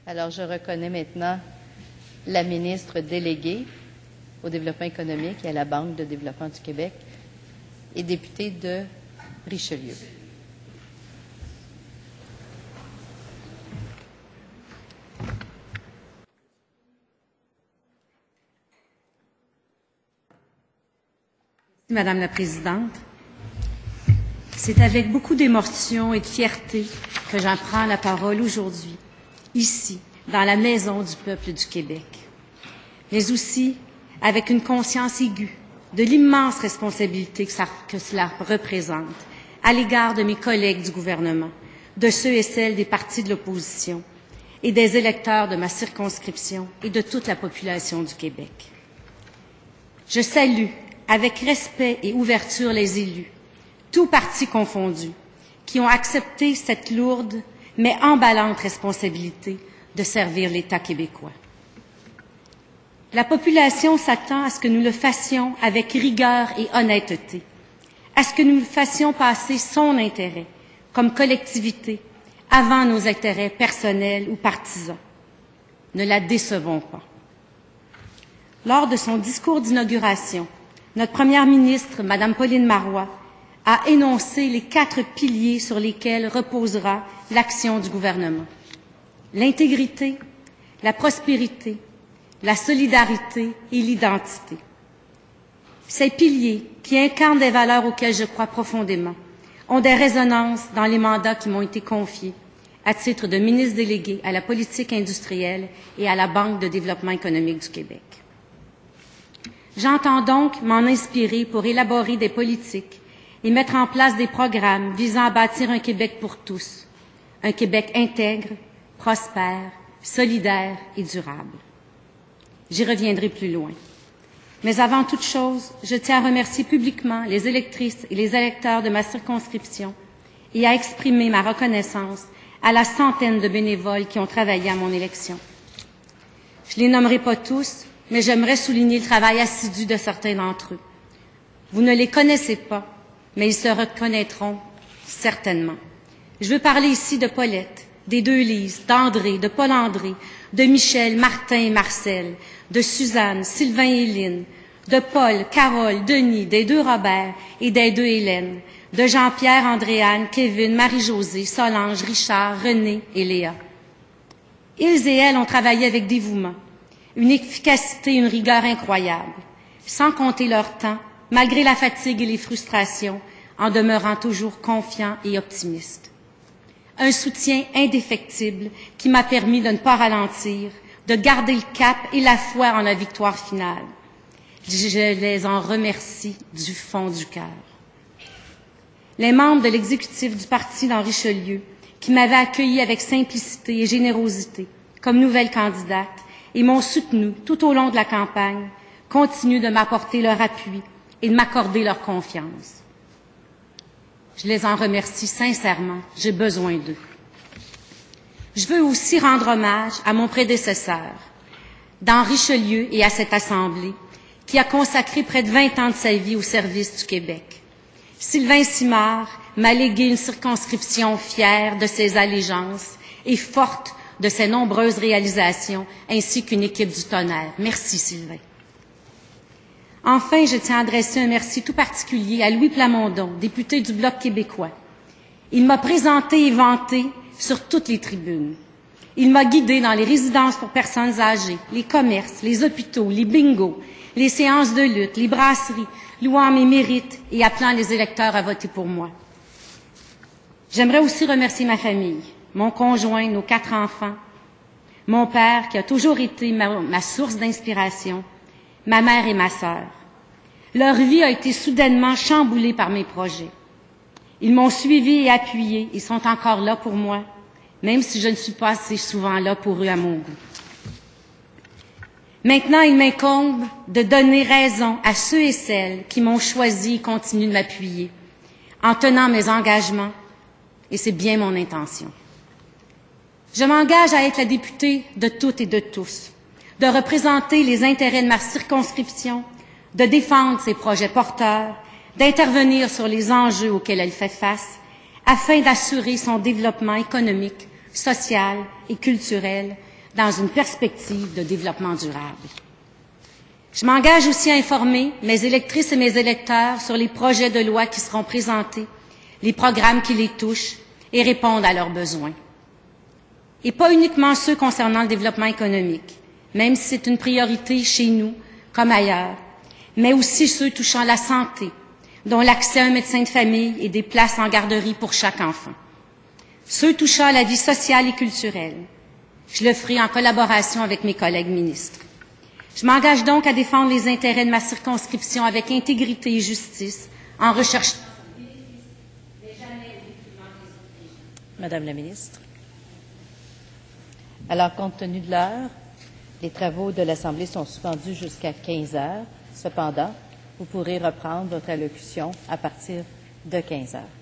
Alors, je reconnais maintenant la ministre déléguée au développement économique et à la Banque de développement du Québec et députée de Richelieu. Madame la Présidente, c'est avec beaucoup d'émotion et de fierté que j'en prends la parole aujourd'hui, ici, dans la Maison du peuple du Québec, mais aussi avec une conscience aiguë de l'immense responsabilité que cela représente à l'égard de mes collègues du gouvernement, de ceux et celles des partis de l'opposition et des électeurs de ma circonscription et de toute la population du Québec. Je salue avec respect et ouverture les élus, tous partis confondus, qui ont accepté cette lourde mais emballante responsabilité de servir l'État québécois. La population s'attend à ce que nous le fassions avec rigueur et honnêteté, à ce que nous fassions passer son intérêt comme collectivité avant nos intérêts personnels ou partisans. Ne la décevons pas. Lors de son discours d'inauguration, notre première ministre, Mme Pauline Marois, a énoncé les 4 piliers sur lesquels reposera l'action du gouvernement: l'intégrité, la prospérité, la solidarité et l'identité. Ces piliers, qui incarnent des valeurs auxquelles je crois profondément, ont des résonances dans les mandats qui m'ont été confiés à titre de ministre délégué à la politique industrielle et à la Banque de développement économique du Québec. J'entends donc m'en inspirer pour élaborer des politiques et mettre en place des programmes visant à bâtir un Québec pour tous, un Québec intègre, prospère, solidaire et durable. J'y reviendrai plus loin. Mais avant toute chose, je tiens à remercier publiquement les électrices et les électeurs de ma circonscription et à exprimer ma reconnaissance à la centaine de bénévoles qui ont travaillé à mon élection. Je ne les nommerai pas tous, mais j'aimerais souligner le travail assidu de certains d'entre eux. Vous ne les connaissez pas, mais ils se reconnaîtront certainement. Je veux parler ici de Paulette, des deux Lise, d'André, de Paul-André, de Michel, Martin et Marcel, de Suzanne, Sylvain et Lynne, de Paul, Carole, Denis, des deux Robert et des deux Hélène, de Jean-Pierre, Andréane, Kevin, Marie-Josée, Solange, Richard, René et Léa. Ils et elles ont travaillé avec dévouement, une efficacité et une rigueur incroyables, sans compter leur temps, malgré la fatigue et les frustrations, en demeurant toujours confiants et optimistes. Un soutien indéfectible qui m'a permis de ne pas ralentir, de garder le cap et la foi en la victoire finale. Je les en remercie du fond du cœur. Les membres de l'exécutif du parti dans Richelieu, qui m'avaient accueilli avec simplicité et générosité comme nouvelle candidate et m'ont soutenue tout au long de la campagne, continuent de m'apporter leur appui et de m'accorder leur confiance. Je les en remercie sincèrement, j'ai besoin d'eux. Je veux aussi rendre hommage à mon prédécesseur, dans Richelieu et à cette Assemblée, qui a consacré près de 20 ans de sa vie au service du Québec. Sylvain Simard m'a légué une circonscription fière de ses allégeances et forte de ses nombreuses réalisations, ainsi qu'une équipe du tonnerre. Merci, Sylvain. Enfin, je tiens à adresser un merci tout particulier à Louis Plamondon, député du Bloc québécois. Il m'a présenté et vanté sur toutes les tribunes. Il m'a guidé dans les résidences pour personnes âgées, les commerces, les hôpitaux, les bingos, les séances de lutte, les brasseries, louant mes mérites et appelant les électeurs à voter pour moi. J'aimerais aussi remercier ma famille, mon conjoint, nos 4 enfants, mon père qui a toujours été ma source d'inspiration, ma mère et ma sœur. Leur vie a été soudainement chamboulée par mes projets. Ils m'ont suivi et appuyé et sont encore là pour moi, même si je ne suis pas assez souvent là pour eux à mon goût. Maintenant, il m'incombe de donner raison à ceux et celles qui m'ont choisi et continuent de m'appuyer, en tenant mes engagements, et c'est bien mon intention. Je m'engage à être la députée de toutes et de tous, de représenter les intérêts de ma circonscription, de défendre ses projets porteurs, d'intervenir sur les enjeux auxquels elle fait face, afin d'assurer son développement économique, social et culturel, dans une perspective de développement durable. Je m'engage aussi à informer mes électrices et mes électeurs sur les projets de loi qui seront présentés, les programmes qui les touchent et répondent à leurs besoins. Et pas uniquement ceux concernant le développement économique, même si c'est une priorité chez nous comme ailleurs, mais aussi ceux touchant la santé, dont l'accès à un médecin de famille et des places en garderie pour chaque enfant. Ceux touchant à la vie sociale et culturelle. Je le ferai en collaboration avec mes collègues ministres. Je m'engage donc à défendre les intérêts de ma circonscription avec intégrité et justice, en recherchant. Madame la ministre. Alors, compte tenu de l'heure, les travaux de l'Assemblée sont suspendus jusqu'à 15 heures. Cependant, vous pourrez reprendre votre allocution à partir de 15 heures.